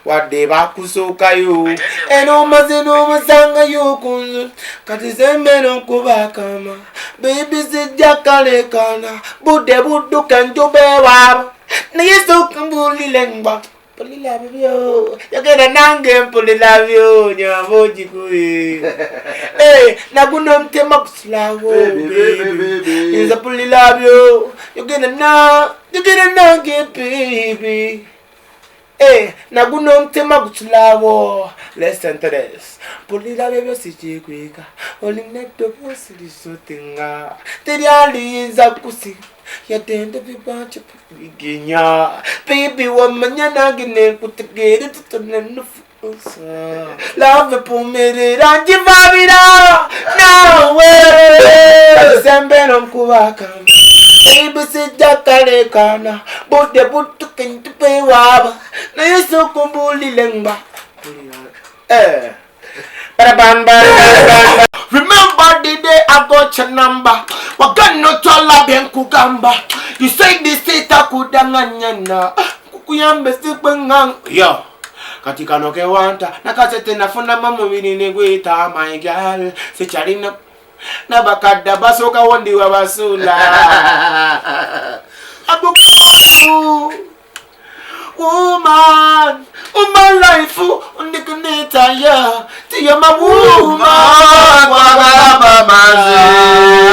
wadde bakusookayo eno omaze n'omusangayo kunzu kati zembe n'okubakama bebi zijja kalekana budde budduka njuba ewaaba naye sooka mbulire ngba mpulira bibyo yagenda nange mpulira byo nyamba ogikuye naguno omutema kusulawo nza mpulira byo yagenda nange baby. Naguno omutema gutulawo. Listen to this. Pulira bebyo sikikwika. Olina eddoboozi lisotenga. Teryaliyinza kusi. Yadende bibanca bigenya. Baby wamanya nange nekutegeere tutone nufuusa. Love pumerera njivabira. Nawe. Sembe nomukubaka. Baby sijja kalekana budde budduke njuba ewaaba naye sooka mbulire ngba remember the day I got your number wagano tulabe nkugamba you said this itakudanganyana kukuyambe sikwengang yo kati kano kewanta nakasete nafuna mamubiri negwita my girl sikyalina nabakadda basooka wondiwa basula woman life unikuneta ya tiyo ma woman wababa maze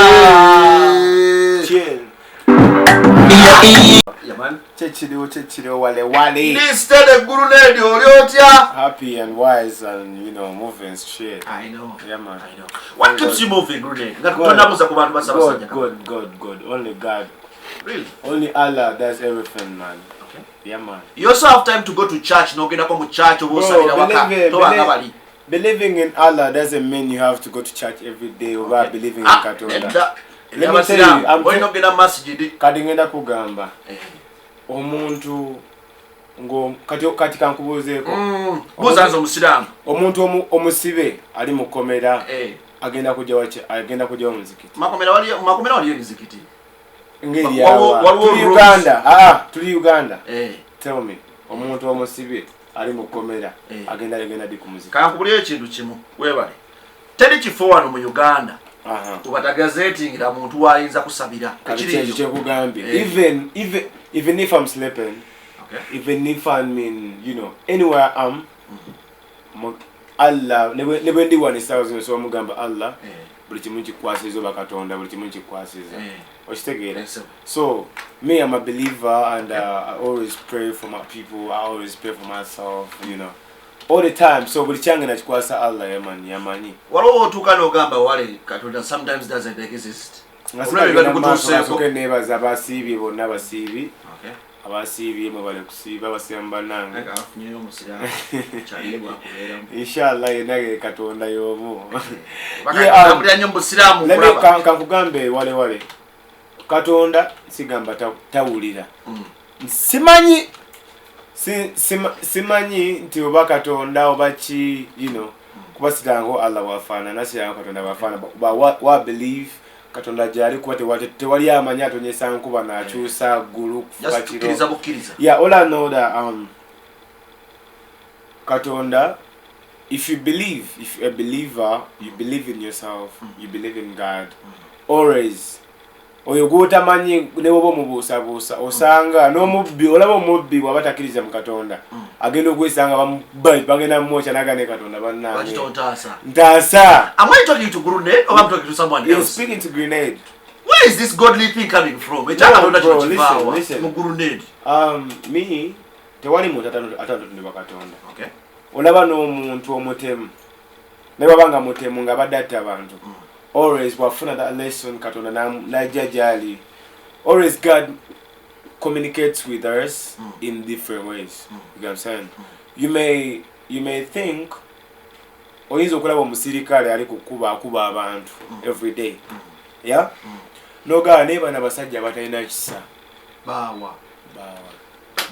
yaman chechiro wale listed a Grenade oriotya happy and wise and moving straight. I know. Yeah man. I know. What keeps you moving, Grenade? God. Only God. Really? Only Allah does everything, man. Okay. Yeah man. You also have time to go to church, no gena ko church believing in Allah doesn't mean you have to go to church every day or believing in Katonda. Let me tell you, I'm going to get a masjid. Kadingenda kugamba. Omuntu kati kankubuzeeko buzanzo musiramu omuntu omusibe ali mukomera agenda kujja omuzikiti makomera wali emizikiti ngeri tuli Uganda tell me omuntu omusibe ali mukomera agenda di ku muzikiti kankubulye ekintu kimu webale teri kifo wano mu Uganda ubatagazetingira muntu wayinza kusabira ekiri kugambye even if I'm sleeping. Okay. Even if I mean, anywhere I'm, Allah, never ndi one is thousand, so mugamba Allah, but it's munchi kwasizo bakatonda, but it's munchi kwasizo. So, me, I'm a believer, and I always pray for my people, I always pray for myself, all the time. So, but changa na kwasa Allah, yamani. Walo tuka no gamba wale katonda sometimes doesn't exist. Okay, neighbors abasibi bo nabasibi. Okay. Abasibi mubale kusiba basiyamba nange afunyeyo musira cyalibwa kubera inshallah yenage katonda yobu bakambira nyombo siramu kuraba kankugambe wale katonda sigamba tawulira simanyi nti oba katonda oba ki kubasirango Allah wafana nasirango katonda wafana wa believe katonda jali kuba tewali amanya atonyesa nkuba nakyusa ggulu kufakiro yeah, all I know that katonda, if you're a believer, you believe in yourself, you believe in God, always oyogota manyi nebobo mubuusabuusa osanga n'omubbi olaba omubbi bw'abatakiriza mu katonda agenda okwesanga bagenda mmocha nagane katonda bannange ntaasa. Am I talking to Grenade or am I talking to someone else? You're speaking to Grenade. Where is this godly thing coming from? Listen. Me tewali muntu atatondebwa katonda. Okay. Olaba n'omuntu omutemu ne babanga mutemu nga badde atta abantu. Always wafuna that lesson katonda na jajali. Always God communicates with us in different ways. You know what I'm saying? You may think oyinza okulaba omusirikale ali kukuba abantu every day. Yeah? Noga neba na basajja batalina kisa. Bawa.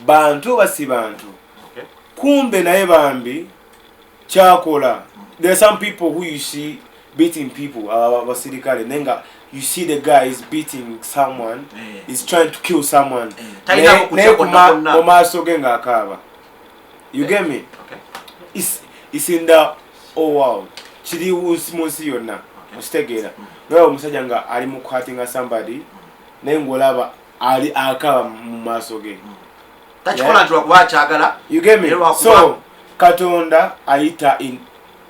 Bantu basi bantu. Okay. Kumbe naye bambi chakola. There are some people who you see beating people, basirikale nenga you see the guy is beating someone, he's trying to kill someone. Maaso genga akaba. You get me? Okay. It's in the whole world. Chiri munsi yonna. Ostegera. No omusajja nga ali mu kwatinga somebody naye ngolaba ali akaba mu maaso ge. Takikola nti lwakuba akyagala. You get me? So Katonda ayita in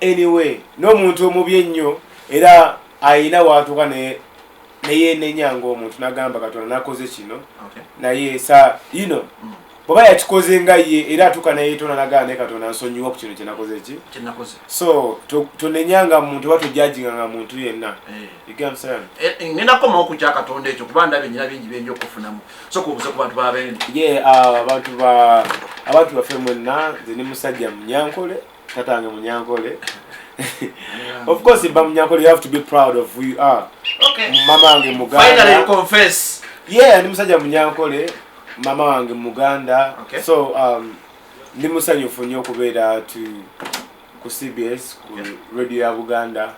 any way. N'omuntu omubi ennyo era ayina watuuka naye nenyanga omuntu nagamba Katonda nakoze kino. Naye sa you know baba yakikoze nga ye era atuuka naye tona nagamba ne Katonda nsonyiwa ku kino kyenakoze ki? So tonenyanga muntu batujjajinga nga muntu yenna. You get what I'm saying? Ninakoma okukya Katonda ekyo kuba ndabye nnyina bingi byenja okufunamu. So kubuze ku bantu babendi. Abantu baffe mwenna nze ni musajja Munyankole tatange Munyankole. Of course in Munyankole you have to be proud of who you are. Okay. Mama wange Muganda. Finally you confess. Yeah, ni musajja Munyankole. Mama wange Muganda. Okay. So ndi musanyufu nnyo okubeera ku CBS ku radio ya Buganda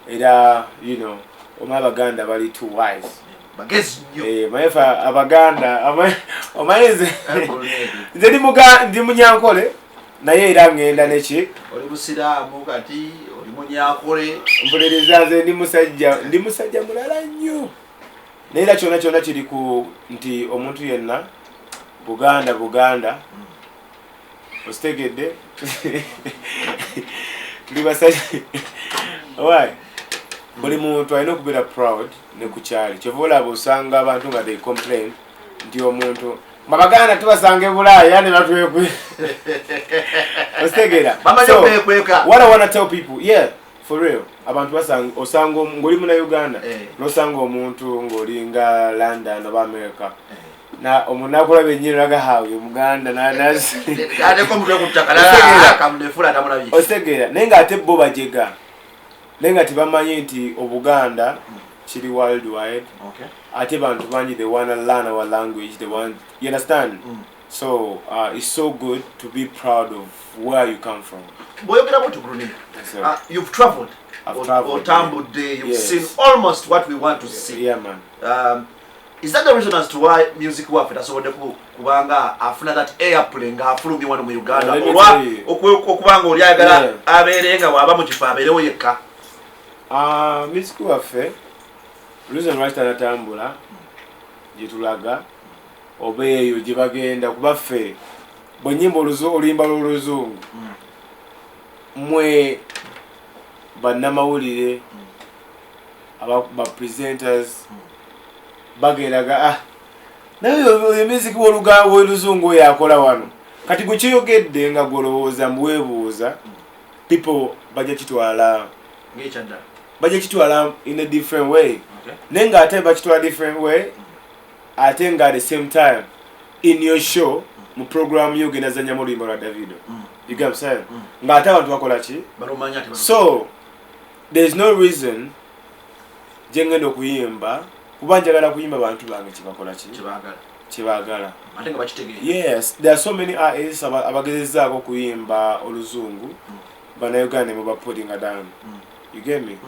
era you know Abaganda bali too wise. Bagezi nnyo. Maefa Abaganda omayize nze ndi Munyankole naye era ngenda neki oli Musiraamu kati oli Munyankole mpuliriza nze ndi musajja mulala nnyo naye era kyonna kiri ku nti omuntu yenna Buganda ostegedde ndi basajja alright buli muntu alina okubeera proud ne ku kyali kyova olaba osanga abantu nga they complain nti omuntu Abaganda tubasanga Bulaaya ne batwekwe ostegera. So what I want to tell people, yeah, for real, abantu basanga osanga ngoli mu Uganda nosanga omuntu ngoli nga London oba America na omuntu akola benyiro laga hawe Muganda na ate ko mutwe kutakala akamnefula tamulabi ostegera nenga ate bo bajega nenga tibamanyi nti Obuganda chili worldwide. Okay. Ate bantu banji they want to learn our language, they want, you understand? So it's so good to be proud of where you come from. You've traveled. I've traveled. You've seen almost what we want to see. Yeah, man. Is that the reason as to why music work so kubanga afuna that airplane nga afulumye wano mu Uganda olwa okubanga oli ayagala abeerenga waba mu kifo abeerewo yekka? Music waffe reason why tanatambula jitulaga obeeyo gye bagenda kuba ffe bwe nnyimba olimba l'oluzungu mwe bannamawulire ba presenters bageraga naye music w'oluzungu oyo akola wano kati gwe kyeyogedde nga gwolowooza mbwebuuza people bajja kitwala in a different way. Nenga ate bakitwala different way ate nga at the same time in your show mu program yo genda zanya mu limbo la Davido. You get what I'm saying? Nga ate abantu bakola ki? So there's no reason jengendo kuyimba kuba njagala kuyimba bantu bange kibakola ki? Kibagala. Ate nga bakitegera. Yes, there are so many artists abagezezaako kuyimba oluzungu bana Uganda mu putting down. You get me?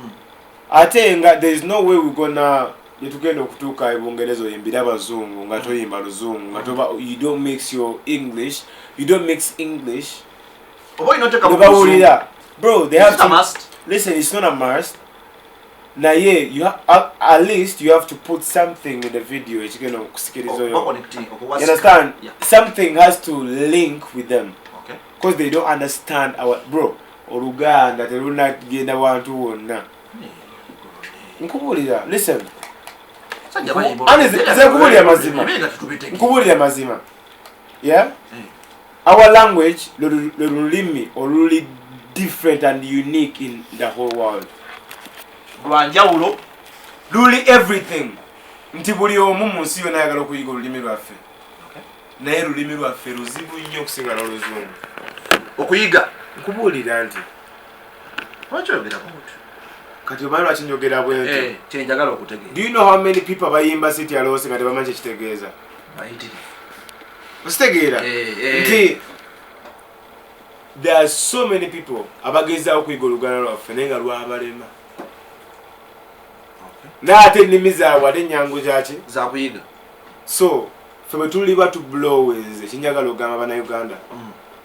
Ate nga there is no way we gonna tugenda okutuuka ebungerezo yimbira abazungu nga toyimba luzungu nga toba you don't mix your English, you don't mix English. Bro, they have to listen, it's not a must. Now yeah, you at least you have to put something in the video. You understand? Yeah. Something has to link with them. Okay. Because they don't understand our bro. Oluganda teruna genda wantu wonna. Nkubulira, listen. Nkubulira mazima. Yeah? Our language, lulimi, really different and unique in the whole world. Lwanjawulo, really everything. Nti buli omu mu nsi yonna ayagala okuyiga olulimi lwaffe. Naye olulimi lwaffe luzibu nnyo okusinga n'oluzungu. Okuyiga? Nkubulira nti. Lwaki oyogera bw'otyo? Kati omanyi lwaki njogera bw'entyo? Kyenjagala okutegeera. Do you know how many people bayimba City Alose nga tebamanyi kye kitegeeza? Bayitirivu. Okitegeera? Nti there are so many people abagezaawo okuyiga oluganda lwaffe naye nga lwabalema. N'ate ennimi zaabwe ate ennyangu kyaki? Zakuyiga. So, ffe bwe tuli batu blow nze kinjagala okugamba bannayuganda.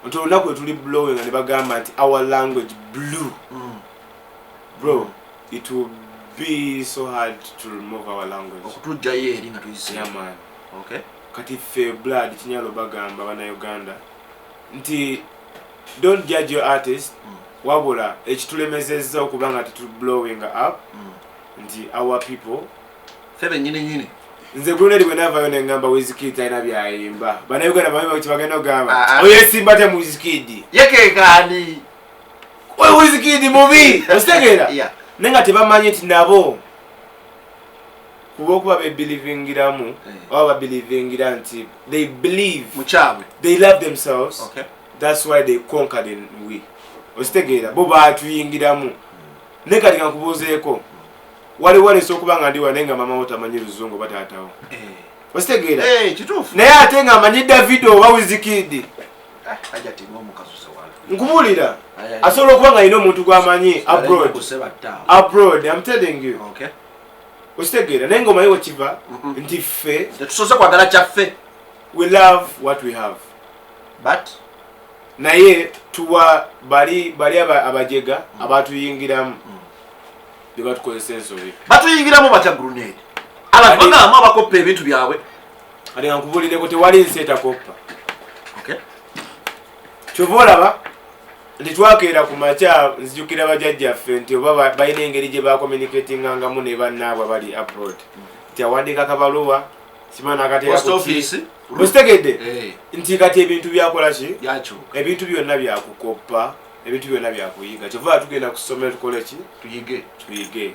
until olunaku tuli blowing and bagamba nti our language blew. Bro, it will be so hard to remove our language. Yeah, man. Okay. Kati fe blood chinyalo bagamba bana Uganda nti don't judge your artist wabula ekitulemezezza okubanga titu blowing up nti our people febe nyine nze Grenade bwenava yone ngamba Wizkid aina byayimba bana Uganda bamwe kibagenda ogamba oyo simba te Wizkid yeke kani oyo Wizkid mubi ostegera yeah nenga tebamanyi nti nabo kuba be believingiramu or believing nti they believe muchawe they love themselves. Okay. That's why they conquered in we. Ostegera bo batuyingiramu nekati kankubuzeeko wali sokubanga ndi wanenga mama otamanyi luzungu batatawo ostegera kitufu naye ate nga amanyi Davido oba Wizkid aja tingo mukasusa wala nkubulira asobola okubanga ino omuntu gwamanyi abroad I'm telling you. Okay. Ostegera naye nga omanyi wekiva nti ffe tetusoose kwagala kyaffe we love what we have but naye tuwa bali abajega abatuyingiramu batukozesa ensobi batuyingiramu batya Grenade abantu bagamba abakopa ebintu byabwe ali nkubulireko tewali nsi etakoppa. Okay. Kyova olaba nti twakeera ku makya nzijukira bajjajjaffe nti oba balina engeri gye bakommunicatingangamu ne bannaabwe bali abroad nti awandiika kabaluwa simana akateeka Ostegedde nti kati ebintu byakola ki ebintu byonna byakukoppa ebintu byonna byakuyiga kyova tugenda kusomera tukole ki tuyige.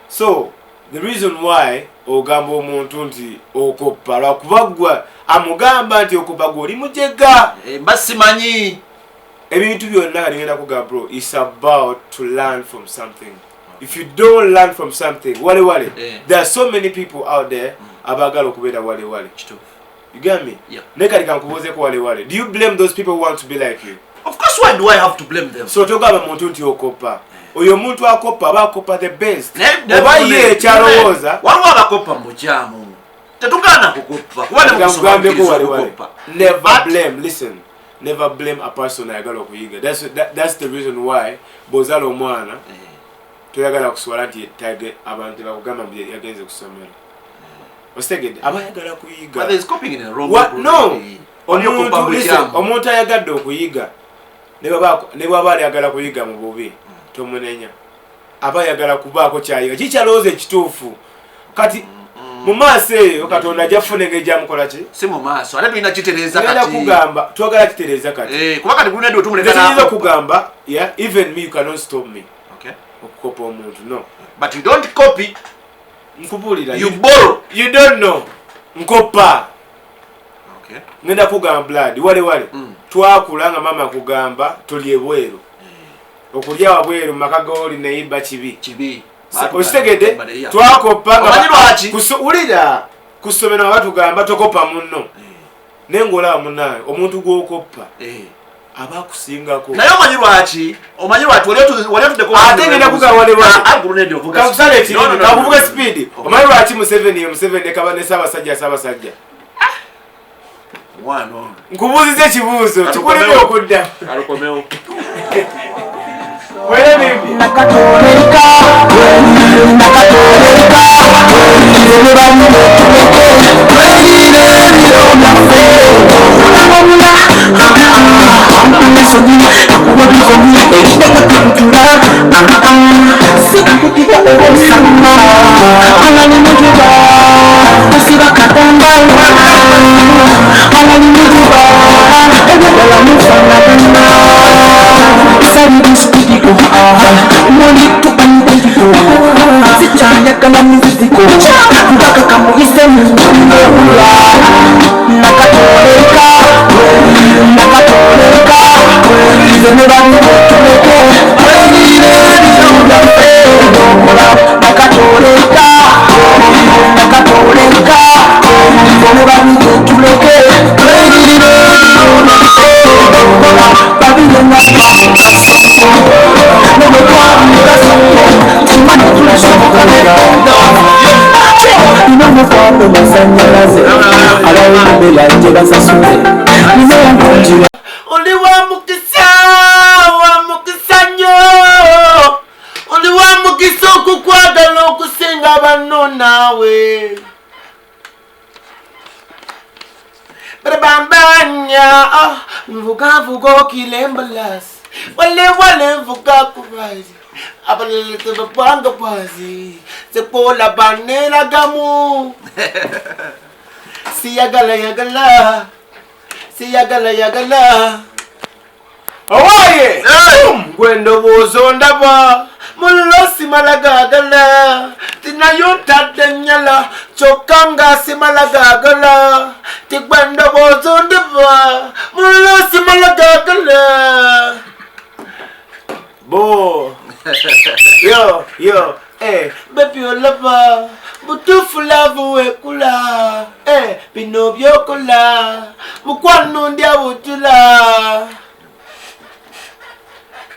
So the reason why ogamba omuntu nti okoppa lwakubagwa amugamba nti okoppa gwe mujega mbasimanyi ebintu byonna kalingenda kuga bro it's about to learn from something. If you don't learn from something wale there are so many people out there abagala okubeera wale. You get me? Yeah. Nekali kankubuze ko wale. Do you blame those people who want to be like you? Of course, why do I have to blame them? So togaba muntu nti okopa. Oyo muntu akopa abakopa the best. Oba ye kyalowooza. Waliwo abakopa mukyamu. Tetugana kukopa. Kuba ne mugambe ko wale. Never blame. Listen. Never blame a person ayagala okuyiga. That's the reason why bozalo omwana toyagala kuswala nti tage abantu bakugamba mbi yagenze kusomera. Ostegedde abayagala kuyiga. But there is copying in a wrong way. No. Omuntu ayagadde okuyiga ne bwaba ayagala kuyiga mu bubi tomunenya abayagala kubaako kyayiga kikyalooza ekituufu kati mu maaso eyo Katonda ajja kufuna engeri gyamukola ki si mu maaso ate tulina kitereeza kati kugamba twagala kitereeza kati kuba kati Grenade otumuleka kugamba yeah even me you cannot stop me okay okukopa omuntu no but you don't copy nkubulira you borrow you don't know nkopa okay ngenda kugamba blood wale twakula nga mama kugamba tulye bweru okulya wabweru makagoli neyiba kibi ostegede twakopa kusulira kusomera batugamba tokopa munno nengola munnaye omuntu gwokopa abakusingako naye omanyi lwaki wali tudeko ate ngenda kugamba wale Grenade ovuga kakusale eti kakuvuga speed omanyi lwaki Museveni kabane sabasajja wano nkubuuziza ekibuuzo kikulira okudda alukomeo wele bibi nakatoleka only one banno naawe Bambanya mvuga okilembalas wale mvuga kubazi abalete babanga bazi sepola banera gamu siyagala awaye gwendo bozo ndaba mulosi malagagala tinayotadde nyala chokanga simalagagala tigwendo bozo ndaba mulosi malagagala bo yo baby olaba butufu lavu wekula bino byokola mukwano ndya butula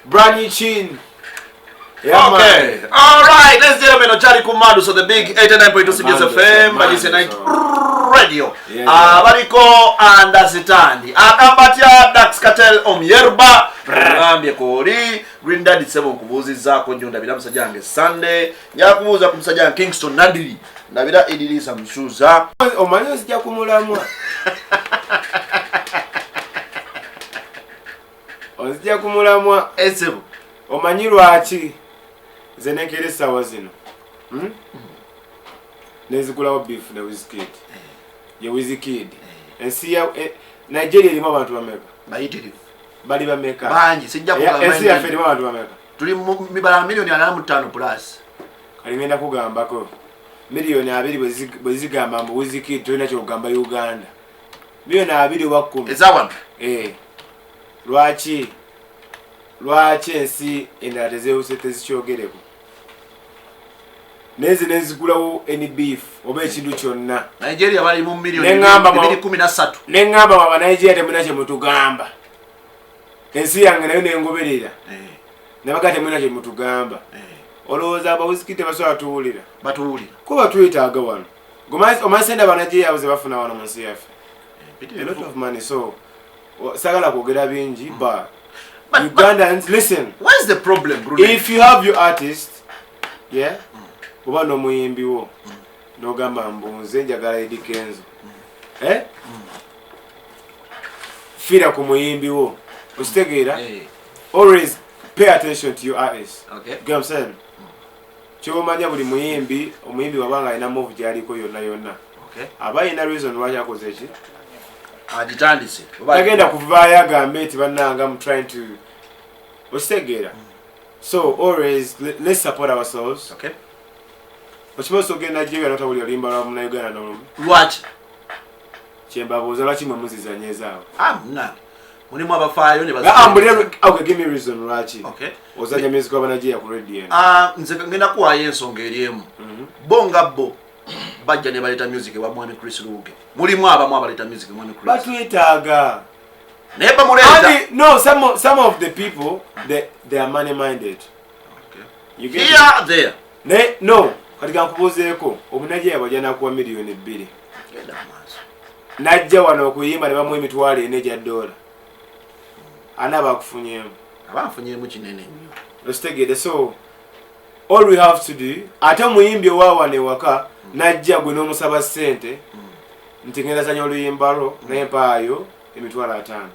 Brand chin. Yeah, okay. Man. All right. Let's get up in Ochari Kumadu. So the big 89.2 CBS FM. Madison Night Radio. Bariko understand. Akampatia Dax Cartel Omuyerba. Ngambye kori. Green Daddy 7 kubuzi zako nyonda bila msajange Sunday. Nyakubuza kumsajange Kingston Nadiri. Na bila Idrisa Mshuza. Omanyo sija kumulamwa. Ozija kumulamwa esebo omanyi lwaki nze nekere sawa zino nezigulawo beef ne Wizkid ye Wizkid ensi ya Nigeria erimu abantu bameka bayitirivu bali bameka bangi sijja kugamba ensi yaffe erimu abantu bameka tuli mibala milioni 45 plus kali ngenda kugambako milioni 2 bwezigamba mbu Wizkid tulina kyogamba Uganda milioni 2 ezawana lwaki ensi endala tezikyogereko nezi nezigulawo any beef oba ekintu kyonna Nigeria bali mu milioni 213 neŋŋamba mwa Nigeria temuna kye mutugamba ensi yange nayo nengoberera nabaga temuna kye mutugamba olowooza abawiziki tebasobola batuwulira kuba tuyitaaga wano omanyi sente aba Nigeria ze bafuna wano mu nsi yaffe a lot of money so sagala kwogera bingi but Ugandans listen. What's the problem, Bruno? If you have your artist, yeah, oba no muyimbi wo no gamba mbunze njagala Eddie Kenzo fira ku muyimbi wo usitegeera always pay attention to your artist. Okay. You get what I'm saying? Kyomanya buli muyimbi omuyimbi wabanga alina move gyaliko yonna. Okay. Aba ina reason lwaki akoze ki agitandise agenda kuvaayo agambe nti bannanga I'm trying to ositegeera so always let's support ourselves. Okay. Okimanyi ogenda Nigeria notawulira limba lwa muna Uganda n'olumu lwaki kyembabuuza lwaki mwe muzizanyezaawo nani mulimu abafaayo ne okay give me reason lwaki ozanya music wa Nigeria ku radio nze ngenda kuwaayo ensonga eri emu bo bajja ne baleta music wa Mwami Chris Luge mulimu abamu abaleta music Mwami Chris batwetaaga naye bamuleta no some of the people they are money minded. Okay. You get here there no kati kankubuuzeeko Omunajeya bwajja nakuwa miliyoni 2 najja wano okuyimba ne bamuwa emitwalo 4 egya $. Ani abakufunyeemu abafunyeemu kinene nnyo ositegeede so all we have to do ate omuyimbi owaawana ewaka najja gwe n'omusaba ssente nti ngenda zanya oluyimba lwo naye mpaayo emitwalo 5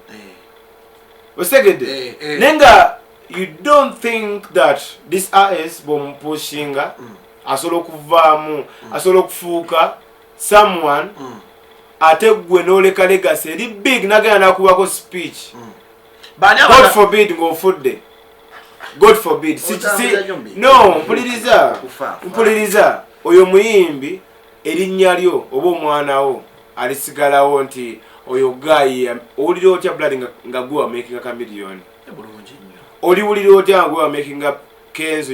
ostegedde nenga you don't think that this artist bwomupushinga asobola okuvaamu asobola okufuuka someone ate gwe n'oleka legacy eri big nagenda nakubako speech God forbid ng'ofudde God forbid no mpuliriza oyo muyimbi erinnya lyo oba omwana wo alisigalawo nti oyo guy owulira otya blood nga gwe wa making a million oliwulira otya nga gwe wa making a Kenzo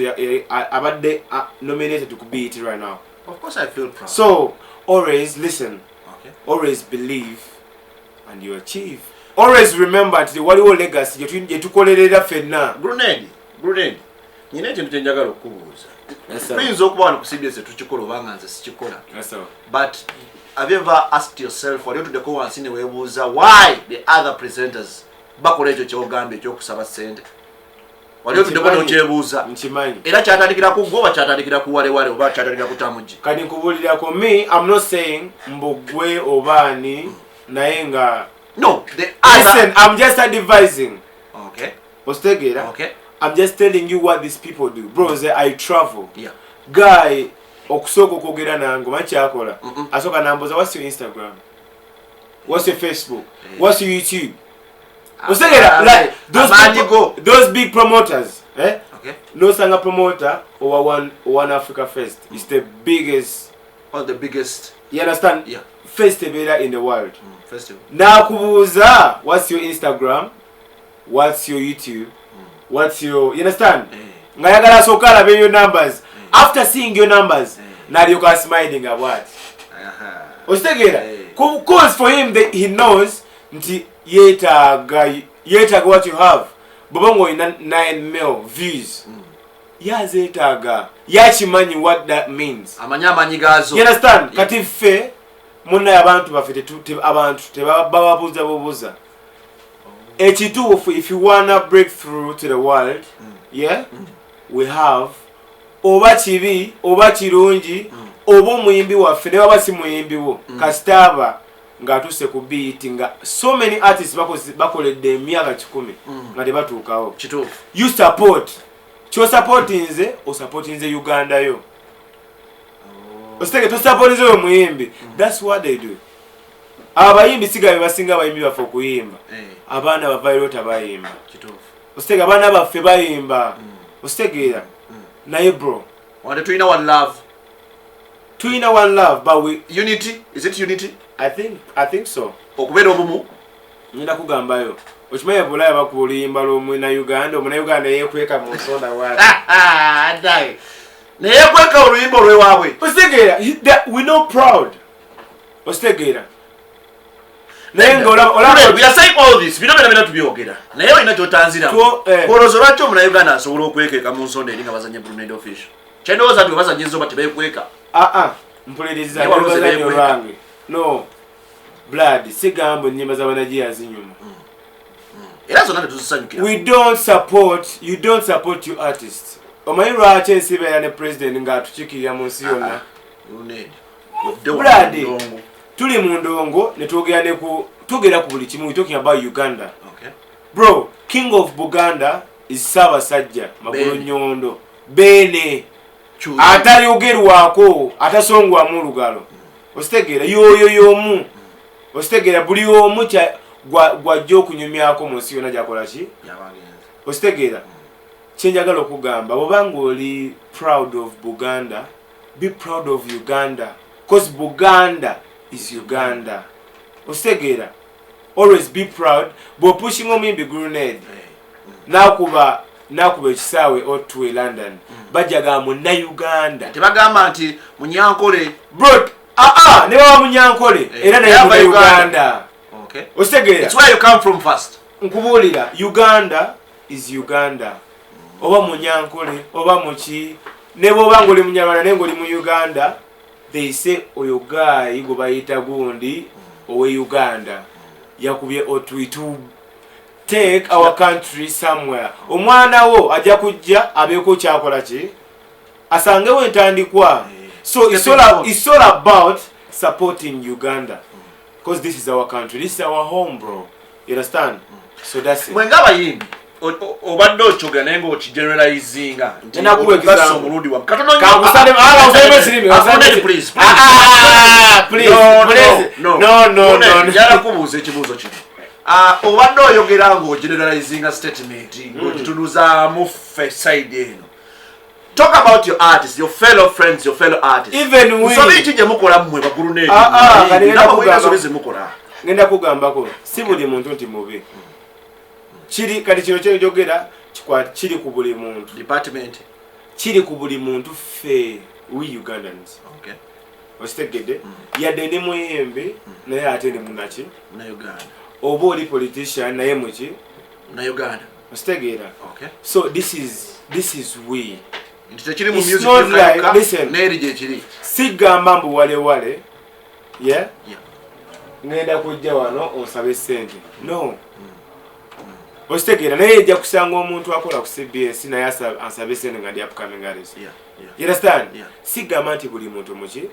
abadde nominated to beat right now. Of course I feel proud. So always listen. Okay. Always believe and you achieve. Always remember nti waliwo legacy yetukolerera fenna. Grenade. Nyine ekintu kye njagala okubuuza. Tuyinza okuba wano ku CBS tukikola obanga nze sikikola. But have you ever asked yourself wali otuddeko wansi ne weebuuza why the other presenters bakola ekyo kyogambye ekyokusaba ssente? wali otudeko n'okyebuuza nkimanyi era kyatandikira ku gwe oba kyatandikira ku walewale oba kyatandikira ku Tamugi kati nkubulirako me I'm not saying mbugwe obaani naye nga no listen I'm just advising okay ostegeera okay I'm just telling you what these people do bro I travel yeah guy okusooka okwogera nange makyakola asooka nambuuza what's your Instagram what's your Facebook what's your YouTube ostegeera like those big promoters okay no sanga promoter or one Africa Fest is the biggest you understand yeah festival in the world festival nakubuuza what's your Instagram what's your YouTube what's your you understand nga yagala asooka alabe your numbers after seeing your numbers nalyoka smiling about ositegeera cause for him he knows nti yetaaga what you have bwoba ng'olina 9 mil views yazeetaaga yakimanyi what that means amanyi gaazo you understand kati ffe munnaye abantu baffe abantu tebababuuza bubuuza ekituufu if you wanna break through to the world yeah we have oba kibi oba kirungi oba omuyimbi waffe ne waba si muyimbi wo kasitaaba ng'atuuse ku beat nga so many artists bakoledde emyaka 10 nga tebatuukawo kituufu you support kyosupportinze osupportinze Uganda yo ositege tosupportinze oyo muyimbi that's what they do abayimbi sigabe basinga abayimbi baffe okuyimba abaana bavayo tabayimba kituufu ositege abaana baffe bayimba ositegeera naye bro wante tulina one love but we unity is it unity I think so okubeera obumu nina kugambayo okimanyi bulaya bakulimba l'omunauganda omunauganda yeekweka mu nsonda waati neyekweka oluyimba olwewaabwe ositegeera we know proud ositegeera naye ngaolabira tubyogera naye olina kyotanziramu olowooza lwaki omunauganda asobola okwekeeka mu nsonda eri nga bazanye Grenade official kyendowooza nti webazanyiza oba tebeekweka mpuliriza nebazanyo lwange no blood sigamba ennyimba z'abanajiya zinyuma era zonna tetuzisanyukira you don't support your artists omanyi lwaki ensi beera ne president ng'atukikirira mu nsi yonna blood tuli mu ndongo ne twogera ku buli kimu talking about Uganda bro king of Buganda is Ssaabasajja Magulu Nyondo bene atayogerwako atasongwamu olugalo ositegeera yoyo y'omu ositegeera buli omu gwajja okunyumyako mu nsi yonna gyakola ki ositegeera kyenjagala okugamba bw'obanga oli proud of Buganda be proud of Uganda because Buganda is Uganda ositegeera always be proud bw'opushinga Omuyimbi Grenade nakuba ekisaawe otwe London bajjaga munnauganda tebagamba nti munyankole bro ne baba munyankole era naye Uganda ositegeera it's where you come from first nkubuulira Uganda is Uganda oba munyankole oba muki ne bwoba ng'oli munyarwanda naye ng'oli mu Uganda they say oyo guy gwe bayita gundi owe Uganda yakubye otwi to take our country somewhere omwana wo ajja kujja abeeko kyakola ki asangewo entandikwa so it's all about supporting Uganda because this is our country, this is our home, bro, you understand? So that's it. Mwenga abayimbi obadde okyogera naye ng'okigeneralizinga nti okugasa omulundi wa njala kubuuza ekibuuzo kino obadde oyogera ng'ogeneralizinga statement ng'okituluzaamu ffe side eno. Talk about your artists, your fellow friends, your fellow artists. Even we. Musobe kije mukola mmwe ba Grenade. Ngenda kugambako si buli muntu nti mubi. Kiri kati kino kyo jogera kiri ku buli muntu. Department. Kiri ku buli muntu ffe we Ugandans. Okay. Ostegede yadde ne muyembe naye ate ne munaki na Uganda. Oba oli politician naye muki na Uganda. Ostegera. Okay. So this is we. It's not like, listen, sigamba mbu wale yeah ngenda kujja wano onsabe sente no Ostegera naye ejja kusanga omuntu akola ku CBS naye asabe sente nga ndi upcoming artist. You understand? Sigamba nti buli muntu muki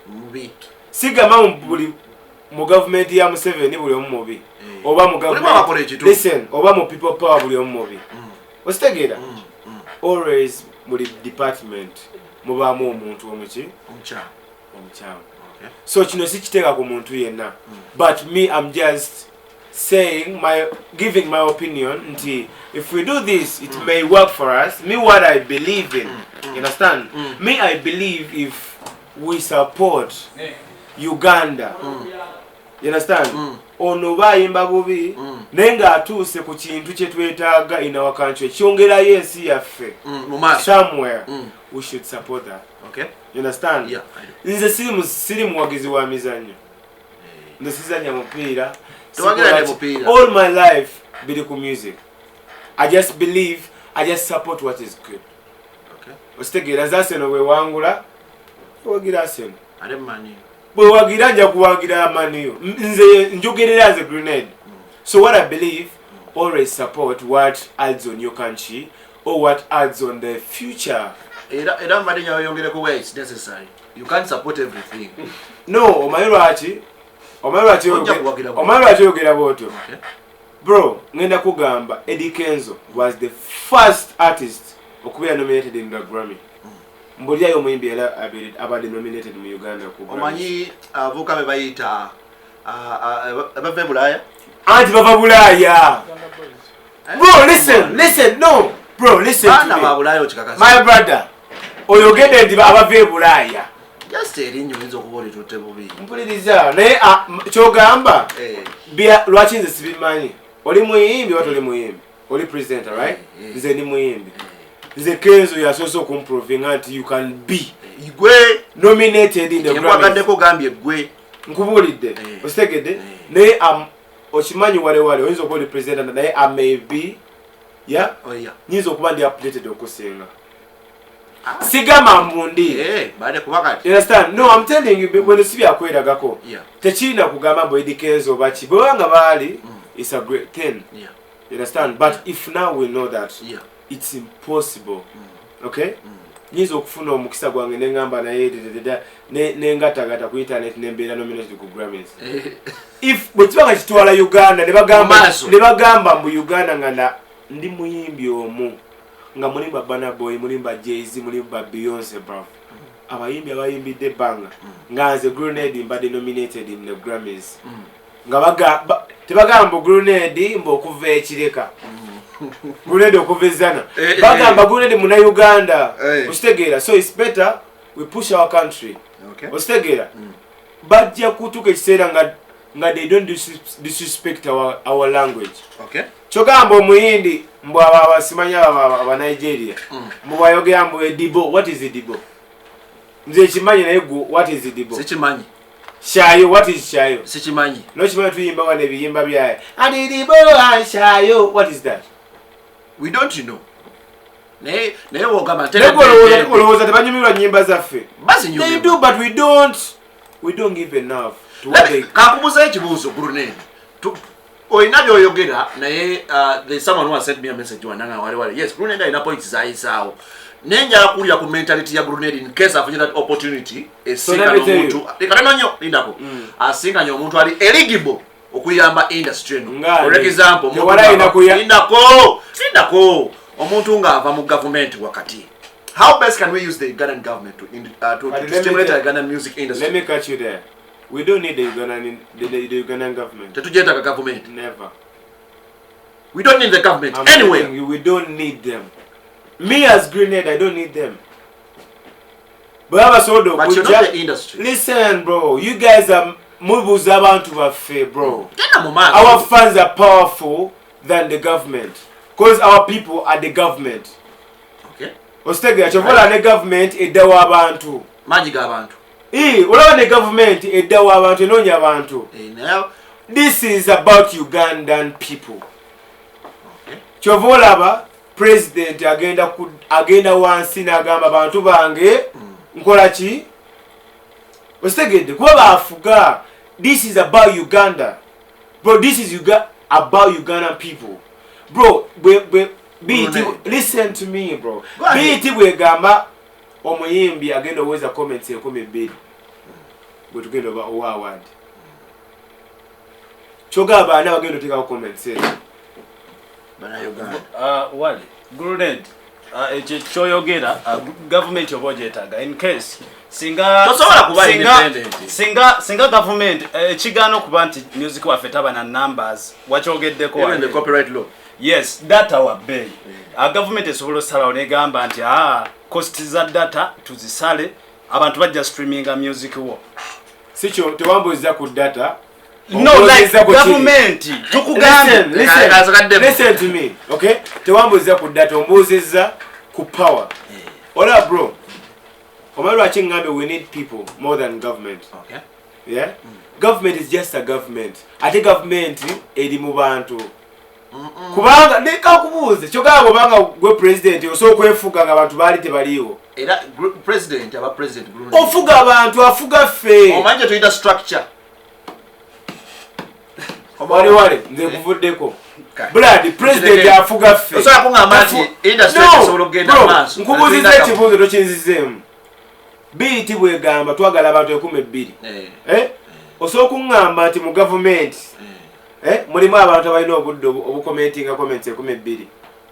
mubi. Sigamba buli mu government ya Museveni buli omu mubi. Oba mu government. Listen, oba mu people power buli omu mubi. Ostegera? Always buli department mubamu omuntu omuki omukyama. So kino sikiteeka ku muntu yenna. But me, I'm just saying giving my opinion. If we do this, it may work for us. Me, what I believe in. You understand? Me, I believe if we support Uganda. You understand? Ono bayimba bubi nenga atuuse ku kintu kye twetaaga in our country kyongerayo ensi yaffe somewhere we should support that. Okay, you understand? Yeah, nze siri muwagizi wa mizanyo nze sizanya mupiira all my life biri ku music. I just believe, I just support what is good. Okay, ositegeera Arsenal bwe wangula wagira Arsenal ate mani bwe wagira nja kuwagira maniyo nze njogerera nze Grenade. So what I believe, always support what adds on your country or what adds on the future. Era mbadde nyayoyongere ku where it's necessary. You can't support everything. No, omayirwaki yogera bwotyo. Bro, ngenda kugamba Eddie Kenzo was the first artist okubeera nominated in the Grammy. Mbulyayo omuyimbi era abadde nominated mu Uganda ku Grammy. Omanyi avuka be bayita abava Bulaaya? Anti bava Bulaaya. Bro, listen, no. Bro, listen to me. My brother, oyogedde nti abava Bulaaya. Just erinnya oyinza okuba olitutte bubi. Mpuliriza naye kyogamba lwaki nze sibimanyi. Oli muyimbi wati oli muyimbi. Oli president, right? Nze ni muyimbi. Nze Kenzo yasoose okumprovinga nti you can be gwe nominated in the Grammys. Nkwagadeko gambye gwe. Nkubulidde. Ostegedde naye okimanyi wale oyinza okuba oli president naye I may be nyinza okuba ndi updated okusinga. Sigama mbundi. Baade kubakati. You understand? No, I'm telling you, when si byakweragako. Tekirina kugamba mbu Eddie Kenzo baki bwanga baali, it's a great thing. You understand? But if now we know that it's impossible. Okay? Nyinza okufuna omukisa gwange nengamba naye nengatagata ku internet nembeera nominated ku Grammys. If bwekibanga kitwala Uganda ne bagamba mbu Uganda nga ndi muyimbi omu nga mulimba Burna Boy, mulimba Jay-Z, mulimba Beyonce, bro. Abayimbidde banga nga nze Grenade mbadde nominated in the Grammys. Nga tebagamba Grenade mbu okuva ekireka. Grenade okuva ezana. Bagamba Grenade muna Uganda. Ositegeera, so it's better we push our country. Ositegeera. Bajja kutuuka ekiseera nga they don't disrespect our language. Okay. Chogamba omuyindi mbu abasimanya aba Nigeria. Mbu bayogera mbu edibo. What is edibo? Nze kimanyi naye what is edibo? Sikimanyi. Shayo, what is shayo? Sikimanyi. No kimanyi tuyimba wane biyimba byaye. Adidibo shayo, what is that? We don't know. Naye wogamba olowooza tebanyumirwa nyimba zaffe. They do, but we don't give enough to what they... Kakubuza ekibuuzo Grenade. Oyina byoyogera naye there's someone who has sent me a message wananga wale. Yes, Grenade ina points zaisaawo. Nenja kulya ku mentality ya Grenade in case afunye that opportunity esinga n'omuntu. Ekatanonyo lindako. Asinga nyo omuntu ali eligible okuyamba industry eno. For example, lindako omuntu nga ava mu government wakati. How best can we use the Ugandan government to stimulate the Ugandan music industry? Let me catch you there. We don't need the Ugandan government. Tetujetaga government. Never. We don't need the government. Anyway, we don't need them. Me as Grenade, I don't need them. But you're not the industry. Listen, bro. You guys are mubuza abantu baffe, bro. Our Our fans are powerful than the government. Because our people are the government. Okay. Ostegera chovola ne government eddawa abantu. Majiga abantu. Olaba ne government eddawa abantu enonya abantu. Now this is about Ugandan people. Okay. Chovola president agenda wansi n'agamba abantu bange nkola ki? Ostegedde kuba baafuga. This is about Uganda. Bro, this is about Ugandan people. bro BT listen to me bro BT bwegamba omuyimbi agenda oweza comments 12 bwe tugenda owa award chogaba ana bagenda oteka comments bana Uganda wali Grenade ekyo kyoyogera government obojetaga in case singa government ekigano okuba nti music waffe taba na numbers wakyogeddeko even the copyright law yes data wabbe government esobola osalawo negamba nti cost za data tuzisale abantu bajja streaminga music wo sicho tewambuza ku data no like government listen to me okay tewambuza ku data ombuzizza ku power ola bro Omaro achingambe we need people more than government. Okay. Yeah? Government is just a government. Ate government eri mu bantu. Kubanga leka kubuze choga kubanga gwe president oso kwefuga nga abantu bali tebaliwo. Era president aba president Burundi. Ofuga abantu afuga fe. Omanje tuita structure. Wale nze kuvuddeko. Brad president afuga fe. Oso yakungamba ati industry esobola okugenda maaso. Nkubuziza ekibuzo tokinzizemu. BT bwegamba twagala abantu 12. Osobola kungamba ati mu government mulimu abantu abalina obudde obukomentinga comments 12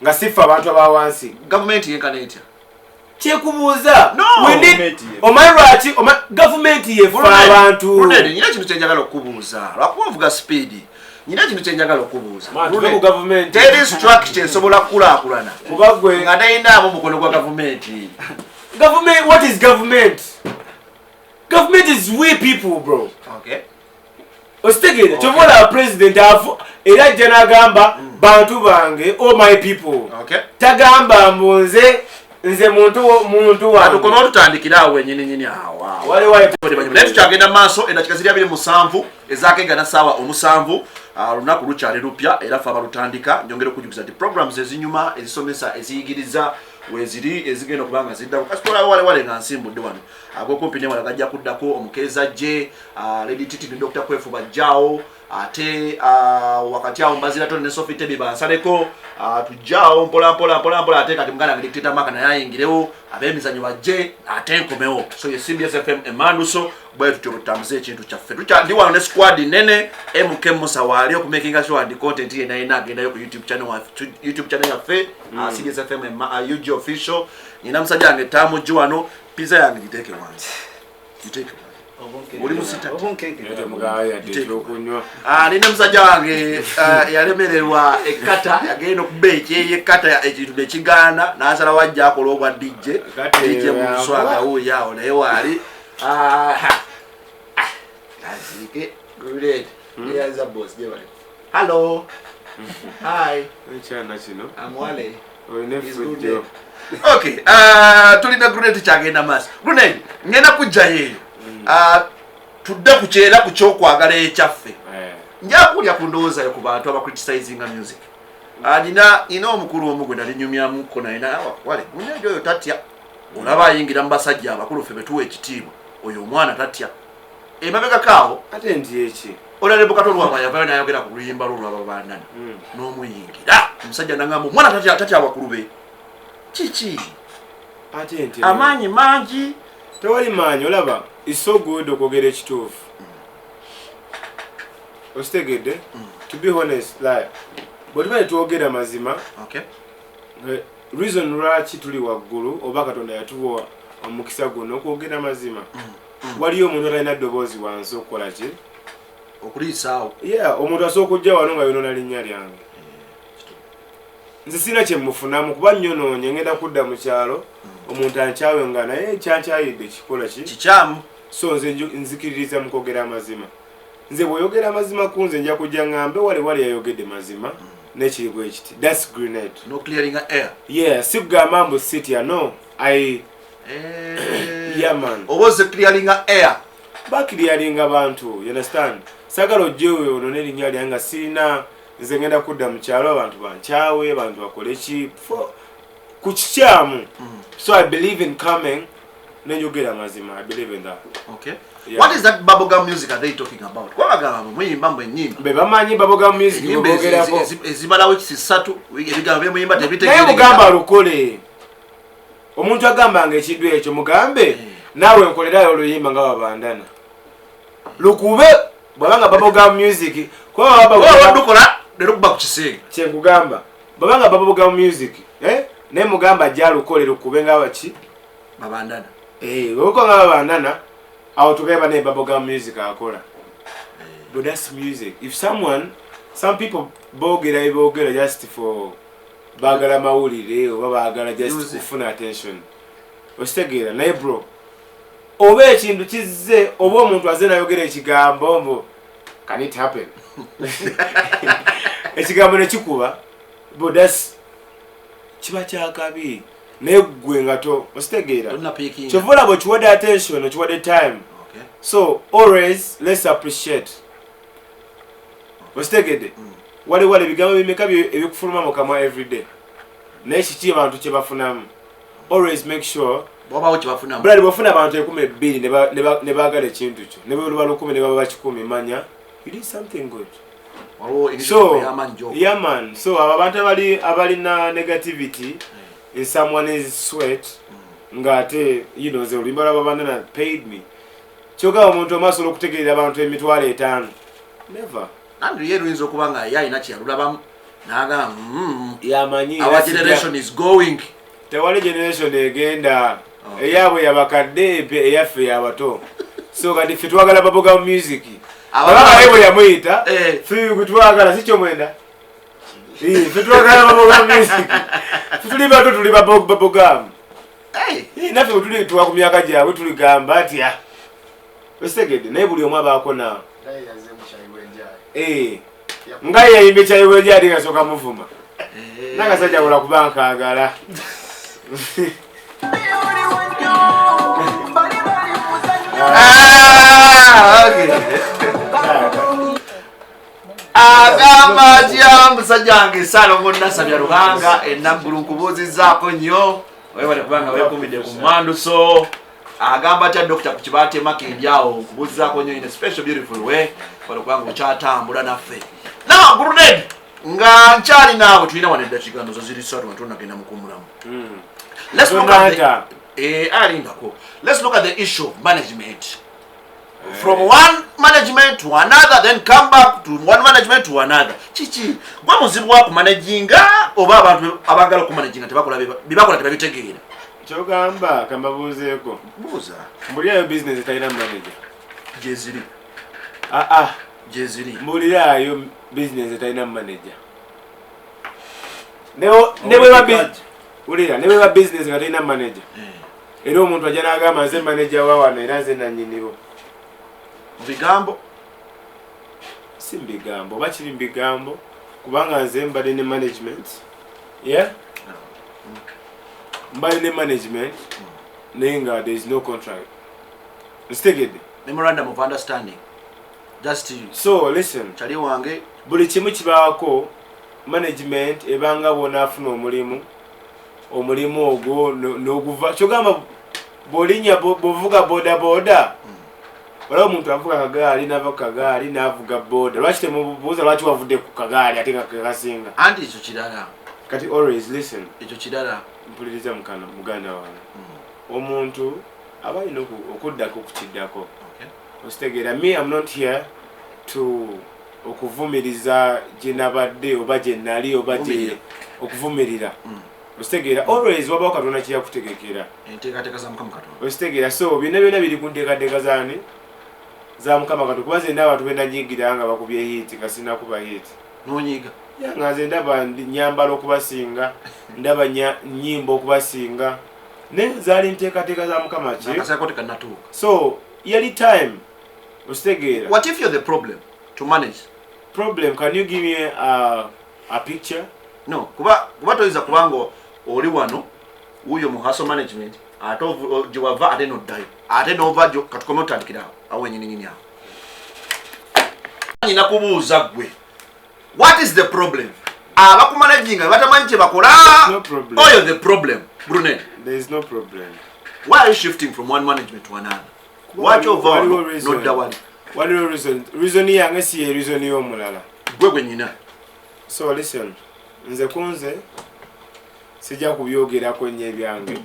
nga sifa abantu abawansi government yenkana etya kyekubuuza omalwaki government yefa abantu nyina kintu kyenjagala okubuuza lwakuba ovuga speed nyina kintu kyenjagala okubuuza teri structure esobola kukulaakulana kubagwe nga tayinamu mukono gwa government. Government, what is government? Government is we people, bro. Okay. Ostegede, chovola president afu era jana gamba bantu bange all my people. Okay. Tagamba mbonze nze muntu wange. Atukono tutandikira awe nyini awa. Wale Let's chagenda maso enda kikaziria bile musanvu ezake gana sawa omusanvu lunaku lukyali lupya era fa balutandika njongera okujukiza ati programs ezinyuma ezisomesa eziyigiriza weziri ezigenda kubanga zidda kasitola wale nga nsimbudde wano agokumpi ne wala gajja kuddako omukeza je Lady Titi ne Dr. Kwefu bajjao ate wakati awo mbazira tone ne Sophie Tebi bansaleko tujjao mpola ate kati muganda dictator maka na yayingirewo abemizanyo bajje ate nkomewo so ye CBS FM emanduso bwe tutamze ekintu kyaffe ndi wano ne squad nene MK Musa wali okumakinga sure the content ye naina agenda yo ku YouTube channel yaffe CBS FM UG official nina musajja ange tamu juwano pizza yange giteke wanze giteke Oli musita yote mugaya dejo kunywa nina musajja wange yalemererwa ekata yagenda okubeeki ekata ekintu ekiganda nasala wajja akola obwa DJ mu swanga uyawo naye wali Azike great here's a boss jebale hello hi nchana kino amwale onefujo okay tulina Grenade kyagenda mas Grenade ngenda kujja yero tudde kukyera ku kyokwagala ekyaffe njakulya ku ndowooza yo ku bantu abacriticizing music nina omukulu omu gwe nali nyumyamuko naye wale Grenade oyo tatya olaba ayingira mu basajja abakulu ffe betuwa ekitiibwa oyo omwana tatya emabega kaawo ate ndi eki olale bukatolwa yavayo nayogera ku luyimba lwolwaba bandana n'omuyingira omusajja nangamba omwana tatya abakulu be kiki ate nti amaanyi mangi tewali maanyi olaba is so good okwogera ekituufu ositegedde to be honest like bwe tuba netwogera mazima okay reason lwaki tuli waggulu oba katonda yatuwa omukisa guno okwogera mazima waliyo omuntu atalina ddoboozi wansi okukola ki okuliisaawo omuntu asobola okujja wano nga yonona linnya lyange nze sirina kyemufunamu kuba nnyonoonya ngenda kudda mu kyalo omuntu ankyawe nga naye kyankyayidde kikola ki kikyamu so nze nzikiririza mu kwogera amazima nze bw'oyogera amazima ku nze nja kujja ngambe wali yayogedde mazima n'ekiri bwe kiti that's Grenade no clearing air si kugamba mbu sitya no man oboze clearing air bakiriyalinga abantu you understand sagala ojjewe ono n'erinnya lyange sirina nze ngenda kudda mu kyalo abantu bankyawe abantu bakole ki ku kikyamu so I believe in coming nenjogera mazima I believe in that okay Yeah. What is that bubblegum music are they talking about? Kwa bagamba Omuyimba mbu enyimba. Be bamanyi bubblegum music bogerako. Ezibalawo ekisatu ebigambo by'Omuyimba Naye mugamba lukole. Omuntu agamba ng'ekintu ekyo mugambe naawe nkolerayo oluyimba nga babandana. Lukube bwabanga bubblegum music kwa baba dukola lero kuba ku kisenga. Kyengugamba babanga bubblegum music naye mugamba ajja lukole lukube nga baki babandana. Uko nga babandana awo tugeba ne bubblegum music akola. But that's music. If some people bogera just for bagala mawulire oba bagala just kufuna attention. Ostegera naye bro. Oba ekintu kizze oba omuntu azze nayogera ekigambo mbo can it happen? Ekigambo ne kikuba but that's kiba kyakabi naye gwe nga to ostegera kyovola bwe kiwadde attention okiwadde time. So always let's appreciate. Ostegede wale bigambo bimeka ebikufuluma mu kamwa everyday naye kiki abantu kye bafunamu. Always make sure bobawo kye bafunamu brother bafuna abantu 12 ne baagala ekintu kyo ne bwe luba 10 ne baba 10 manya you did something good. So yeah man, so abantu abalina negativity in someone's sweat ngate you know ze ulimba babandana paid me kyoga omuntu amaso okutegerera abantu emitwalo 5 never and yero inzo kubanga yayina kyalulabamu naga yamanyi our generation is going tewali generation egenda eyabwe yabakadde eyaffe yabato so kati ffe twagala bubblegum music ababa ebo yamuyita ffe kutwagala sikyo mwenda ffe twagala bubblegum music ffe tuli bato tuli bubblegum naffe tuli tuwa ku myaka gyabwe tuligamba ati ostegedde naye buli omu abaako nawe nga yayimba ekyayibwe gyali gasooka muvuma nakasajja kola kuba nkaagala. Agamba atya musajja wange Salomo Nasabya Ruhanga enaggulu nkubuuzizaako nnyo webale kubanga weekuumidde ku mmandu so agamba atya Dr. Kukibaate Makindyawo nkubuuzizaako nnyo in a special beautiful way wale kubanga okyatambula naffe. Now Grenade nga nkyali naawe tulina wano eddakiika zo ziri 3 tunagenda mukumulamu. Let's look at let's look at the issue of management. From one management to another, then come back to one management to another. Chichi, gwa muzibu wa kumanaginga oba abantu abagala kumanaginga tebakola bibakola tebabitegeera. Kyogamba kambabuuzeeko. Buuza. Mbulirayo business etalina manager. Jeziri. Jeziri. Mbulirayo business etalina manager. Nebweba business nga talina manager. Era omuntu ajja n'agamba nze manager wa wano era nze nannyinibo. Bigambo? Si bigambo, oba kiri bigambo kubanga nze mbadde ne management. Yeah? Mbadde ne management naye nga there is no contract. Nsitegedde? Memorandum of understanding. Just so listen. Chali wange buli kimu kibaako management ebanga bona afuna omulimu ogwo n'oguva kyogamba bolinya bovuga boda wala omuntu avuga kagaali nava kagaali n'avuga boda lwaki temubuuza lwaki wavudde ku kagaali ate nga kakasinga anti ekyo kirala kati always listen ekyo kirala mpuliriza muganda wange omuntu aba alina okuddako kukiddako ositegeera me I'm not here to okuvumiriza gye nabadde oba gye nali oba gye okuvumirira ositegeera always wabawo katonda kyeyakutegekera enteekateeka za mukama katonda ositegeera so byonna biri ku nteekateeka zaani za mukama katonda kuba ze ndaba abantu benanyigira nga bakubye hiti nga sinakuba hiti nonyiga nga nze ndaba nyambala okubasinga ndaba nyimba okubasinga ne zaali nteekateeka za mukama ki so yali time ositegeera. What if you're the problem to manage? Problem, can you give me a picture? No, kuba toyiza kubango oli wano uyo mu hustle management ato jiwava ate no dai ate no vajo katukome otandikira awo nyinyi awo nyina kubuuza gwe what is the problem abakumanaginga batamanyi kye bakola oyo the problem Grenade. There is no problem. Why are you shifting from one management to another? Lwaki ova nodda wali? Waliwo reason yange si ye reason y'omulala. Gwe gwennyina. So listen, nze kunze sijja kubyogerako nnyo ebyange.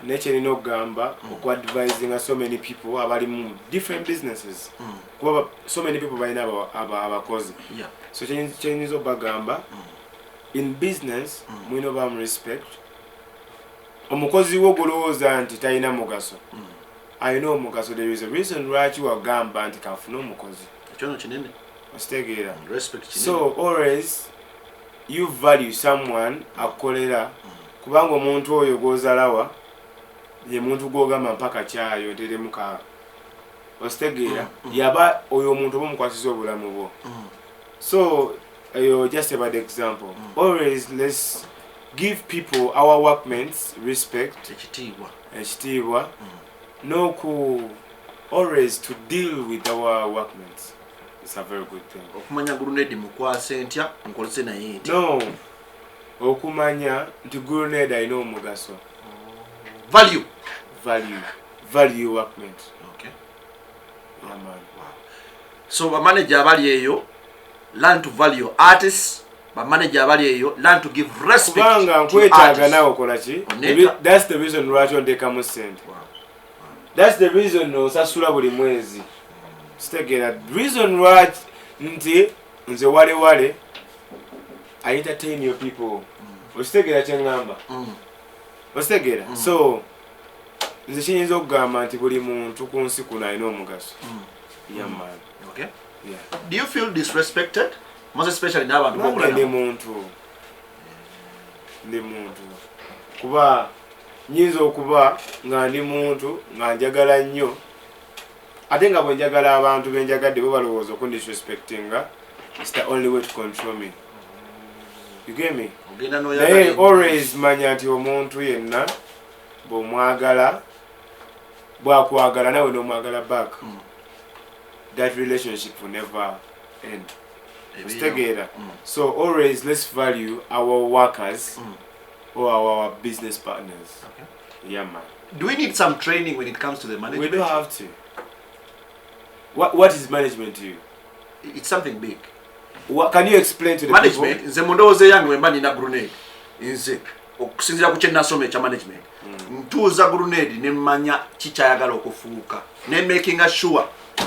Naye nina okugamba okwadvisinga so many people abali mu different businesses. Kuba so many people balina abakozi. So kyenyinza okubagamba, in business mulina obamu respect. Omukozi wo golowooza nti talina mugaso. Alina omugaso, there is a reason lwaki wagamba nti kanfuna omukozi. Ekyono kinene. Ositegeera. Respect kinene. So always you value someone akolera kubanga omuntu oyo gozalawa ye muntu gwogamba mpaka kyayo teremuka. Ositegeera. Yaba oyo omuntu omukwasiza obulamu bwo. So just about the example. Always let's give people, our workmates, respect. Ekitiibwa. No ku always to deal with our workmates. It's a very good thing. Okumanya Grenade mukwase ntya nkolese naye ntya. No. Okumanya nti Grenade alina omugaso. Value workmate. Okay. Yeah, man. Wow. So manager abali eyo learn to value artists. Manager abali eyo learn to give respect. Kubanga nkwetaaga nawe okola ki? That's the reason lwaki ondekamu ssente. That's the reason osasula buli mwezi. Stegera reason lwaki nti nze wale I entertain your people. Ostegera kyengamba. Ostegera. So nze kiyinza okugamba nti buli muntu ku nsi kuno alina omugaso. Yeah, man. Okay. Yeah. Do you feel disrespected? Most especially n'abantu bokulana. Ndi muntu. Kuba nyinza okuba nga ndi muntu nga njagala nnyo ate nga bwe njagala abantu benjagadde bo balowooza okundisrespectinga. It's the only way to control me. You get me? Naye always manya nti omuntu yenna bw'omwagala bw'akwagala nawe n'omwagala back. That relationship will never end. Together. So always let's value our workers or our business partners. Okay. Yeah, man. Do we need some training when it comes to the management? We don't have to. What is management to you? It's something big. What can you explain to the management? people? Nze mundowooza yange wemba nina Grenade. Nze okusinziira ku kye nasoma ekya management. Ntuuza Grenade ne mmanya kikyayagala okufuuka. Ne making sure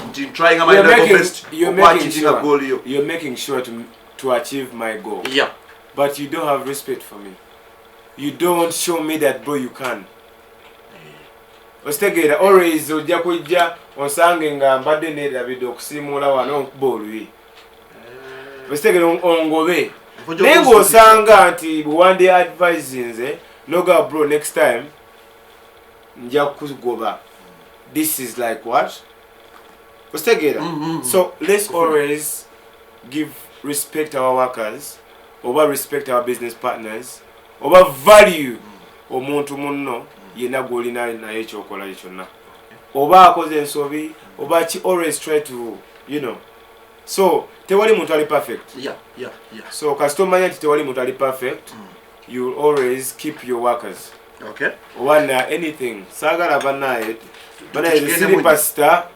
nti trying my level best. You're making sure to achieve my goal. Yeah. But you don't have respect for me. You don't show me that, bro, you can. Ostegera always ojja kujja onsange nga mbadde neerabidde okusiimuula wano okuba olwi. Ostegera ongobe. Naye ng'osanga nti bwewandi advise nze noga bro next time nja kugoba. This is like what? Ostegera. So let's always give respect our workers, oba respect our business partners, oba value omuntu munno yena gwolina naye ekyokola kyonna. Oba akoze ensobi, oba always try to, you know. So tewali muntu ali perfect. Yeah. So kastomanya nti tewali muntu ali perfect. You will always keep your workers. Okay. Owana anything. Sagala banaye siri pasta.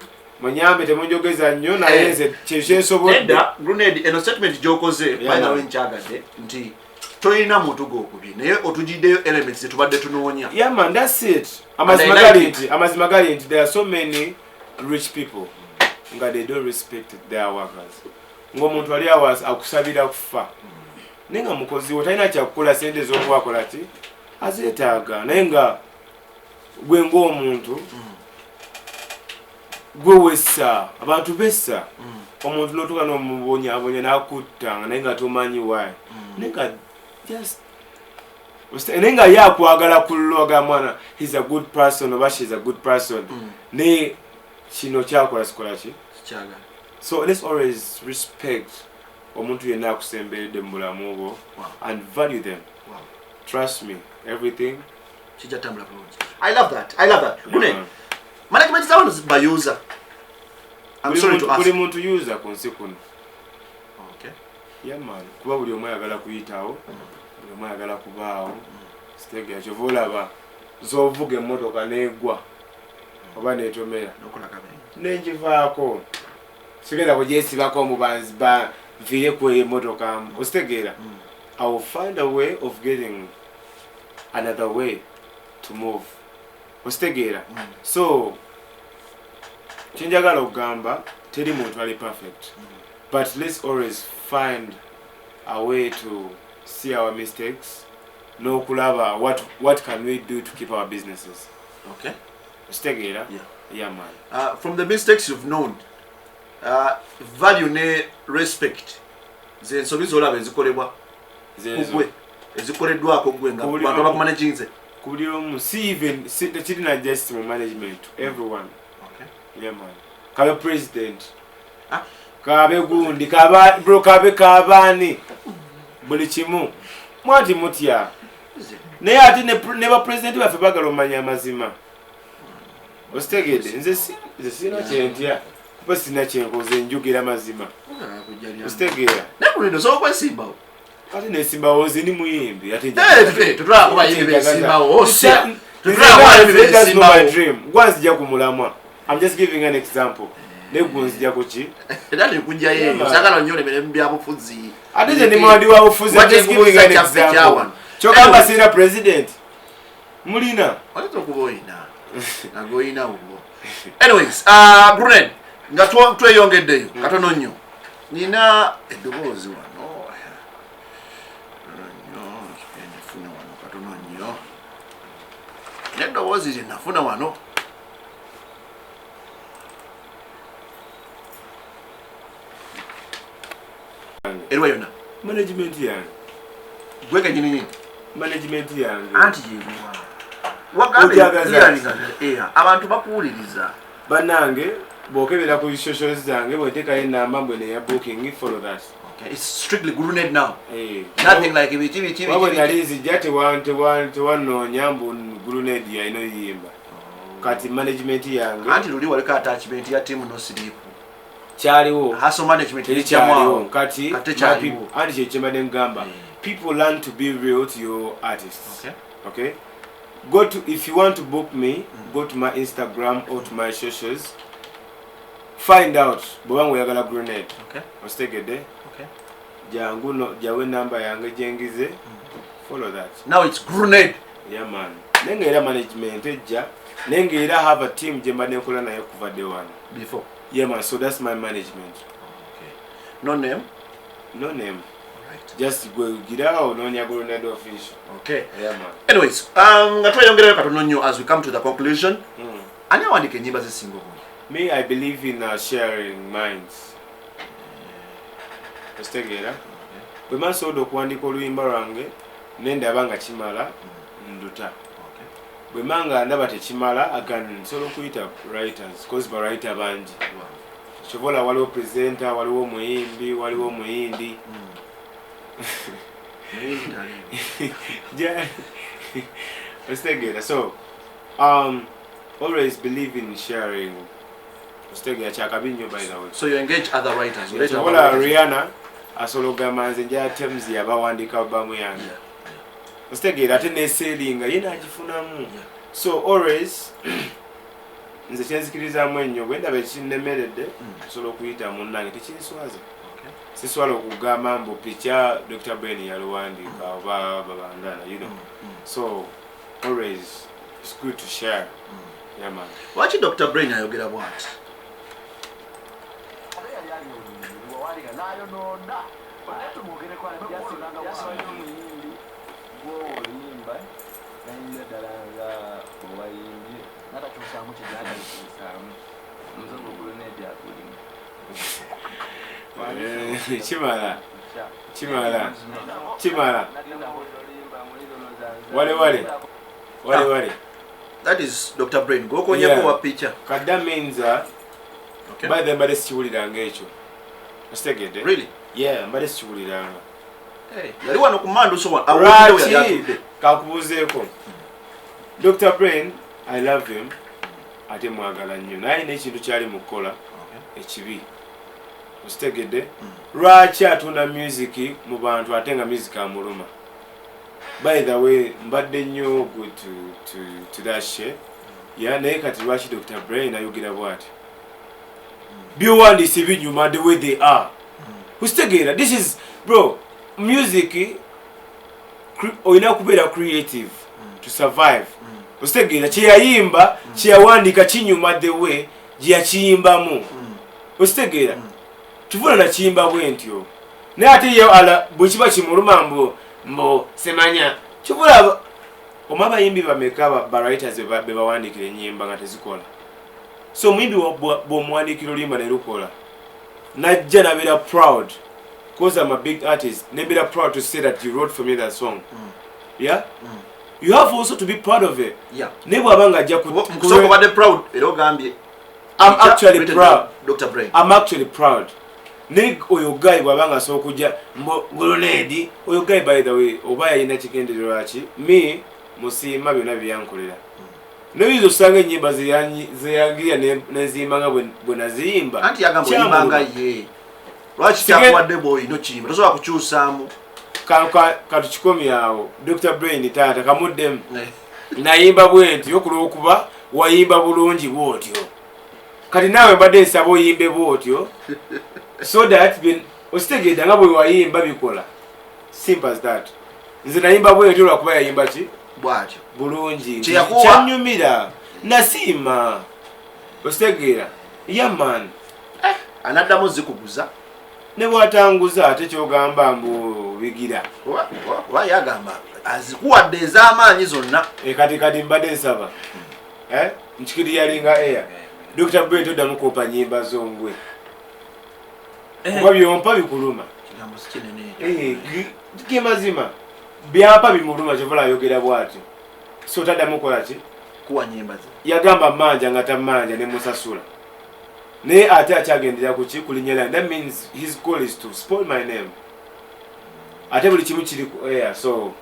Manyambe temunjogeza nnyo naye nze kyekyensobodde. Edda Grenade eno statement gyokoze banawe nkyagadde nti toyina muntu gw'okubye naye otugiddeyo elements zetubadde tunoonya. Yeah, man, that's it. Amazima gali nti there are so many rich people nga they don't respect their workers. Ng'omuntu ali awas akusabira kufa. Naye nga mukozi wo talina kyakukola sente z'okwakola ki azeetaaga naye nga gwe ng'omuntu gwe wessa abantu bessa omuntu n'otuuka n'omubonyabonya n'akutta naye nga tomanyi why. Naye nga just naye nga ye akwagala kulloga mwana he's a good person oba she's a good person naye kino kyakola sikola ki. So let's always respect omuntu yenna akusemberedde mu bulamu bwo and value them. Trust me, everything kijatambula bulungi. I love that. Gune management is always by user. I'm sorry to ask. Buli muntu user ku nsi kuno. Okay. Yeah, man. Kuba buli omu ayagala kuyitawo, buli omu ayagala kubaawo. Stegera kyova olaba z'ovuga emmotoka n'egwa oba n'etomera. Nokola kabe. nenjivaako sigenda kugyesibako omubanzi nviireku emotoka ositegeera. I will find a way of getting another way to move ositegeera. So kyenjagala okugamba teri muntu ali perfect, but let's always find a way to see our mistakes n'okulaba what can we do to keep our businesses. Okay. Ositegeera. Yeah man. From the mistakes you've known, value ne respect ze nsobi zolaba ezikolebwa kugwe ezikoleddwako gwe nga bantu abakumanaginze kuli omu si even tekirina just mu management to everyone. Okay. Yeah man. Kabe president kabe gundi kabe kabani buli kimu mwati mutya naye ate ne ba president baffe bagala omanya amazima ositegeedde nze sina kyentya kuba sina kyenkoze njugira mazima ositegeera nakulendo so kwesimbawo kati nesimbawo nze ni muyimbi ate gwanzija ku mulamwa. I'm just giving an example. Negunzija ku ki era nekujja yeyo sagala nnyo lebere byabufuzi ate nze ndi mwadi wa bufuzi. I'm just giving an example. Kyokamba sina president mulina walizo okuboyina nagoyina ubo. Anyways, Grenade nga tweyongeddeyo katono nnyo nina eddoboozi wano nafuna wano katono nnyo neddoboozi lye nafuna wano eriwa yonna management yange gweke nyini management yange anti yewa abantu bakuwuliriza bannange bokebera ku socials zange bweteekayo enamba mbwe neya booking follow that. Okay, it's strictly Grenade now. Nothing like ibiti wabwe nali nzija tewanoonya mbu Grenade yalina oyimba kati management yange anti luli waleka attachment ya team no sleep kyaliwo hustle management kyaliwo kati anti kyekyembadde ngamba people learn to be real to your artists. Okay? If you want to book me, go to my Instagram or to my socials. Find out bwebanga oyagala Grenade. Ostegedde. Jangu no jawe number yange jengize. Follow that. Now it's Grenade. Yeah man. Nengeera management ejja. Nengeera have a team jemba nekola naye kuva day one. Before. Yeah man, so that's my management. Okay. No name? No name. Just go girao nonya Grenade official. Okay. Yeah man. Anyways, nga tweyongerayo katono nnyo as we come to the conclusion. Ani awandiika enyimba zisinga obungi? Me, I believe in sharing minds. Ostegera. Bwe mansobola okuwandiika oluyimba lwange nendaba nga kimala nduta. Bwe manga ndaba tekimala nsobola okuyita writers because bawriter bangi. Kyobola waliwo presenter, waliwo omuyimbi, waliwo omuyindi. Ostegera. So always believe in sharing. Ostegera kyakabinyo by the way. So you engage other writers. Kyobola Rihanna asobola okugamba nze nja Thames yabawandiika albamu yange. Ostegera ate neseeringa ye nagifunamu. So always nze kyenzikirizamu ennyo bwe ndaba ekinnemeredde nsobola okuyita munnange tekinswaza. Siswala okugamba mbu picha Dr. Ben yaluwandiika oba babandana, you know. So always it's good to share. Yeah man. Waki Dr. Brain ayogera bwati? Chimala. Wale. That is Dr. Brain. Go konyeko wa picture. That means by the mbade sikiwuliranga ekyo. Ostegedde? Really? Yeah, mbade sikiwuliranga. Yali wano kumando so awulidde kakubuzeeko. Dr. Brain, I love him. Ate mwagala nnyo. Naye n'ekintu kyali mu kukola ekibi. Ostegedde? Lwaki atunda music mu bantu ate nga music amuluma? By the way, mbadde nnyo good to that shit. Yeah, naye kati lwaki Dr. Brain ayogera bw'ati? by'owandiise binyuma the way they are. Usitegeera, this is bro, music olina kubeera creative to survive. Usitegeera, kyeyayimba kyeyawandiika kinyuma the way gyeyakiyimbamu. Usitegeera, kivula nakiyimba bwe ntyo naye ate ye ala bwe kiba kimuluma mbo semanya kivula omwe abayimbi bameka ba writers be bawandiikira ennyimba nga tezikola. So omuyimbi bw'omuwandiikira oluyimba ne lukola najja nabeera proud because I'm a big artist, nebeera proud to say that you wrote for me that song. Yeah? You have also to be proud of it. Yeah. Ne bw'aba nga ajja kubadde proud era ogambye I'm actually proud. Dr. Brain. I'm actually proud. Ne oyo guy bw'aba nga asooka okujja Grenade, oyo guy by the way oba yalina kigendererwa ki me musiima byonna byankolera. Noyizo osanga ennyimba zeyangira neziyimba nga bwe naziyimba. Anti yagamba oyimba nga ye. Lwaki kyakuwadde bw'olina okiyimba tosobola kukyusaamu. Katukikomye awo. Dr. Brain taata kamuddemu. Nayimba bwe nti okulw'okuba wayimba bulungi bw'otyo. Kati naawe mbadde nsaba oyimbe bw'otyo so that ositegeedde nga bwe wayimba bikola. Simple as that. Nze nayimba bw'etyo lwakuba yayimba ki? Bw'atyo. Bulungi. Kyanyumira. Nasiima. Ositegeera. Yeah man. Anaddamu zikuguza. Ne bw'atanguza ate kyogamba mbu bigira. Oba yagamba azikuwadde ez'amaanyi zonna. Kati mbadde nsaba. Nkikiri yalinga air. Dr. Brain toddamu kumpa nnyimba zongwe. Kuba byompa bikuluma. Kigambo si kinene. Gemazima. Byapa bimuluma kyovula ayogera bw'atyo. So taddamu kola ki? Kuwa nnyimba ze. Yagamba manja nga tamanja ne musasula. Naye ate akyagendera ku ki kulinnya line. That means his goal is to spoil my name. Ate buli kimu kiri ku air. So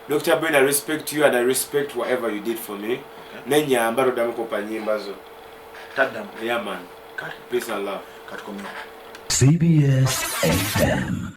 Dr. Brain, I respect you and I respect whatever you did for me. Nenyamba toddamu kumpa nnyimba zo. Taddamu. Yeah man. Peace and love. Katukomyewo. CBS FM.